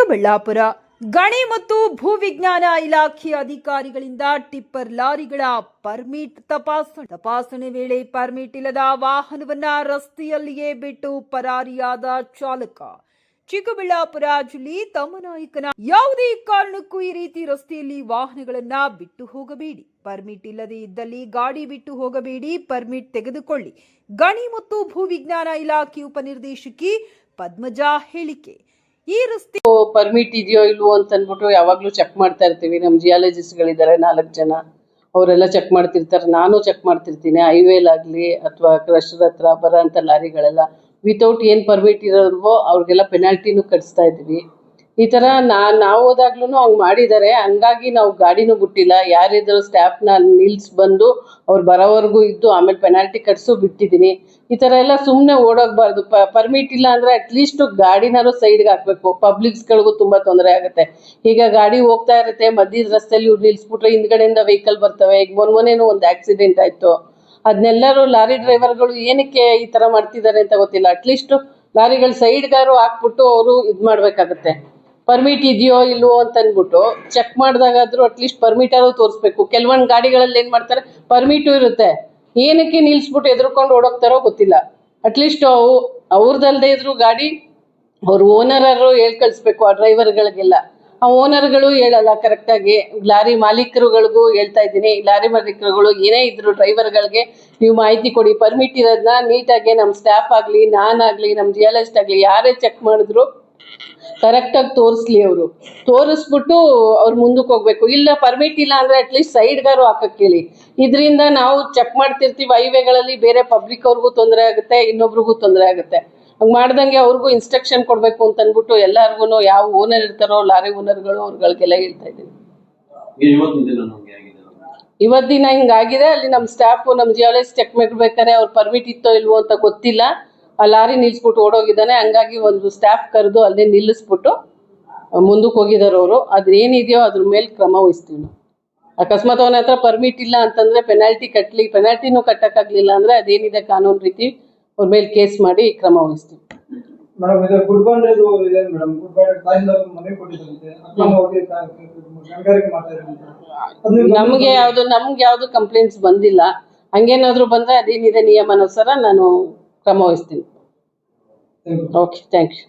ಚಿಕ್ಕಬಳ್ಳಾಪುರ ಗಣಿ ಮತ್ತು ಭೂವಿಜ್ಞಾನ ಇಲಾಖೆ ಅಧಿಕಾರಿಗಳಿಂದ ಟಿಪ್ಪರ್ ಲಾರಿಗಳ ಪರ್ಮಿಟ್ ತಪಾಸಣೆ ವೇಳೆ ಪರ್ಮಿಟ್ ಇಲ್ಲದ ವಾಹನವನ್ನ ರಸ್ತೆಯಲ್ಲಿಯೇ ಬಿಟ್ಟು ಪರಾರಿಯಾದ ಚಾಲಕ. ಚಿಕ್ಕಬಳ್ಳಾಪುರ ಜಿಲ್ಲೆ ತಮ್ಮನಾಯಕನ ಯಾವುದೇ ಕಾರಣಕ್ಕೂ ಈ ರೀತಿ ರಸ್ತೆಯಲ್ಲಿ ವಾಹನಗಳನ್ನ ಬಿಟ್ಟು ಹೋಗಬೇಡಿ. ಪರ್ಮಿಟ್ ಇಲ್ಲದೆ ಇದ್ದಲ್ಲಿ ಗಾಡಿ ಬಿಟ್ಟು ಹೋಗಬೇಡಿ, ಪರ್ಮಿಟ್ ತೆಗೆದುಕೊಳ್ಳಿ. ಗಣಿ ಮತ್ತು ಭೂವಿಜ್ಞಾನ ಇಲಾಖೆ ಉಪನಿರ್ದೇಶಕಿ ಪದ್ಮಜಾ ಹೇಳಿಕೆ. ಈ ರಸ್ತೆ ಪರ್ಮಿಟ್ ಇದೆಯೋ ಇಲ್ವೋ ಅಂತ ಅಂದ್ಬಿಟ್ಟು ಯಾವಾಗ್ಲೂ ಚೆಕ್ ಮಾಡ್ತಾ ಇರ್ತೀವಿ. ನಮ್ಮ ಜಿಯಾಲಜಿಸ್ಟ್ಗಳಿದ್ದಾರೆ 4 ಜನ, ಅವರೆಲ್ಲ ಚೆಕ್ ಮಾಡ್ತಿರ್ತಾರೆ. ನಾನು ಚೆಕ್ ಮಾಡ್ತಿರ್ತೀನಿ. ಹೈವೇಲಾಗ್ಲಿ ಅಥವಾ ಕ್ರಷರ್ ಹತ್ರ ಬರೋ ಅಂತ ಲಾರಿಗಳೆಲ್ಲ ವಿತೌಟ್ ಏನು ಪರ್ಮಿಟ್ ಇರೋಲ್ವೋ ಅವ್ರಿಗೆಲ್ಲ ಪೆನಾಲ್ಟಿನೂ ಕಟ್ಸ್ತಾ ಇದ್ದೀವಿ. ಈ ಥರ ನಾವು ಹೋದಾಗ್ಲೂ ಹಂಗೆ ಮಾಡಿದ್ದಾರೆ. ಹಂಗಾಗಿ ನಾವು ಗಾಡಿನೂ ಬಿಟ್ಟಿಲ್ಲ. ಯಾರಿದ್ರು ಸ್ಟಾಫ್ನ ನಿಲ್ಸಿ ಬಂದು ಅವ್ರು ಬರೋವರೆಗೂ ಇದ್ದು ಆಮೇಲೆ ಪೆನಾಲ್ಟಿ ಕಟ್ಸು ಬಿಟ್ಟಿದ್ದೀನಿ. ಈ ಥರ ಎಲ್ಲ ಸುಮ್ಮನೆ ಓಡೋಗ್ಬಾರ್ದು. ಪರ್ಮಿಟ್ ಇಲ್ಲ ಅಂದರೆ ಅಟ್ಲೀಸ್ಟ್ ಗಾಡಿನಾದ್ರು ಸೈಡ್ಗೆ ಹಾಕಬೇಕು. ಪಬ್ಲಿಕ್ಸ್ಗಳಿಗೂ ತುಂಬ ತೊಂದರೆ ಆಗುತ್ತೆ. ಈಗ ಗಾಡಿ ಹೋಗ್ತಾ ಇರುತ್ತೆ, ಮಧ್ಯದ ರಸ್ತೆಯಲ್ಲಿ ಇವ್ರು ನಿಲ್ಲಿಸ್ಬಿಟ್ರೆ ಹಿಂದ್ಗಡೆಯಿಂದ ವೆಹಿಕಲ್ ಬರ್ತವೆ. ಈಗ ಮೊನ್ನೆನೂ ಒಂದು ಆಕ್ಸಿಡೆಂಟ್ ಆಯಿತು. ಅದನ್ನೆಲ್ಲರೂ ಲಾರಿ ಡ್ರೈವರ್ಗಳು ಏನಕ್ಕೆ ಈ ಥರ ಮಾಡ್ತಿದ್ದಾರೆ ಅಂತ ಗೊತ್ತಿಲ್ಲ. ಅಟ್ಲೀಸ್ಟ್ ಲಾರಿಗಳು ಸೈಡ್ಗಾರು ಹಾಕ್ಬಿಟ್ಟು ಅವರು ಇದು ಮಾಡಬೇಕಾಗತ್ತೆ. ಪರ್ಮಿಟ್ ಇದೆಯೋ ಇಲ್ವೋ ಅಂತ ಅಂದ್ಬಿಟ್ಟು ಚೆಕ್ ಮಾಡಿದಾಗಾದ್ರೂ ಅಟ್ಲೀಸ್ಟ್ ಪರ್ಮಿಟ್ ಆದ್ರೂ ತೋರಿಸ್ಬೇಕು. ಕೆಲವೊಂದು ಗಾಡಿಗಳಲ್ಲಿ ಏನು ಮಾಡ್ತಾರೆ, ಪರ್ಮಿಟು ಇರುತ್ತೆ, ಏನಕ್ಕೆ ನಿಲ್ಲಿಸ್ಬಿಟ್ಟು ಎದುರ್ಕೊಂಡು ಓಡೋಗ್ತಾರೋ ಗೊತ್ತಿಲ್ಲ. ಅಟ್ಲೀಸ್ಟ್ ಅವ್ರದ್ದಲ್ಲದೆ ಇದ್ರು ಗಾಡಿ ಅವ್ರ ಓನರರು ಹೇಳಿ ಕಳಿಸ್ಬೇಕು. ಆ ಡ್ರೈವರ್ಗಳಿಗೆಲ್ಲ ಆ ಓನರ್ಗಳು ಹೇಳಲ್ಲ ಕರೆಕ್ಟಾಗಿ. ಲಾರಿ ಮಾಲೀಕರುಗಳಿಗೂ ಹೇಳ್ತಾ ಇದ್ದೀನಿ, ಲಾರಿ ಮಾಲೀಕರುಗಳು ಏನೇ ಇದ್ರು ಡ್ರೈವರ್ಗಳಿಗೆ ನೀವು ಮಾಹಿತಿ ಕೊಡಿ. ಪರ್ಮಿಟ್ ಇರೋದನ್ನ ನೀಟಾಗಿ ನಮ್ಮ ಸ್ಟಾಫ್ ಆಗಲಿ, ನಾನಾಗಲಿ, ನಮ್ಮ ಜಿಯಾಲಜಿಸ್ಟ್ ಆಗಲಿ ಯಾರೇ ಚೆಕ್ ಮಾಡಿದ್ರು ಕರೆಕ್ಟಾಗಿ ತೋರಿಸ್ಲಿ. ಅವರು ತೋರಿಸ್ಬಿಟ್ಟು ಅವ್ರು ಮುಂದಕ್ಕೆ ಹೋಗ್ಬೇಕು. ಇಲ್ಲ ಪರ್ಮಿಟ್ ಇಲ್ಲ ಅಂದರೆ ಅಟ್ಲೀಸ್ಟ್ ಸೈಡ್ಗಾರು ಹಾಕಕ್ಕೆ ಹೇಳಿ. ಇದರಿಂದ ನಾವು ಚೆಕ್ ಮಾಡ್ತಿರ್ತೀವಿ ಹೈವೇಗಳಲ್ಲಿ, ಬೇರೆ ಪಬ್ಲಿಕ್ ಅವ್ರಿಗೂ ತೊಂದರೆ ಆಗುತ್ತೆ, ಇನ್ನೊಬ್ರಿಗೂ ತೊಂದರೆ ಆಗುತ್ತೆ. ಹಂಗೆ ಮಾಡ್ದಂಗೆ ಅವ್ರಿಗೂ ಇನ್ಸ್ಟ್ರಕ್ಷನ್ ಕೊಡಬೇಕು ಅಂತ ಅಂದ್ಬಿಟ್ಟು ಎಲ್ಲರಿಗೂ ಯಾವ ಓನರ್ ಇರ್ತಾರೋ ಲಾರಿ ಓನರ್ಗಳು ಅವ್ರಗಳಿಗೆಲ್ಲ ಹೇಳ್ತಾ ಇದ್ದೀನಿ. ಇವತ್ತು ದಿನ ಹಿಂಗಾಗಿದೆ. ಅಲ್ಲಿ ನಮ್ಮ ಸ್ಟಾಫು, ನಮ್ಮ ಜಿಯಾಲಜಿಸ್ಟ್ ಚೆಕ್ ಮಾಡ್ಬೇಕಾದ್ರೆ ಅವ್ರು ಪರ್ಮಿಟ್ ಇತ್ತೋ ಇಲ್ವೋ ಅಂತ ಗೊತ್ತಿಲ್ಲ. ಆ ಲಾರಿ ನಿಲ್ಲಿಸ್ಬಿಟ್ಟು ಓಡೋಗಿದ್ದಾನೆ. ಹಂಗಾಗಿ ಒಂದು ಸ್ಟಾಫ್ ಕರೆದು ಅಲ್ಲೇ ನಿಲ್ಲಿಸ್ಬಿಟ್ಟು ಮುಂದಕ್ಕೆ ಹೋಗಿದ್ದಾರೆ ಅವರು. ಅದೇನಿದೆಯೋ ಅದ್ರ ಮೇಲೆ ಕ್ರಮ ವಹಿಸ್ತೀವಿ ನಾವು. ಅಕಸ್ಮಾತ್ ಅವನ ಹತ್ರ ಪರ್ಮಿಟ್ ಇಲ್ಲ ಅಂತಂದರೆ ಪೆನಾಲ್ಟಿ ಕಟ್ಟಲಿ. ಪೆನಾಲ್ಟಿನೂ ಕಟ್ಟಕ್ಕಾಗಲಿಲ್ಲ ಅಂದರೆ ಅದೇನಿದೆ ಕಾನೂನು ರೀತಿ ಅವ್ರ ಮೇಲೆ ಕೇಸ್ ಮಾಡಿ ಕ್ರಮ ವಹಿಸ್ತೀವಿ. ನಮ್ಗೆ ಯಾವ್ದು ಕಂಪ್ಲೇಂಟ್ಸ್ ಬಂದಿಲ್ಲ. ಹಂಗೇನಾದ್ರು ಬಂದ್ರೆ ಅದೇನಿದೆ ನಿಯಮಾನುಸಾರ ನಾನು ಕ್ರಮ ವಹಿಸ್ತೀನಿ. Okay, thank you.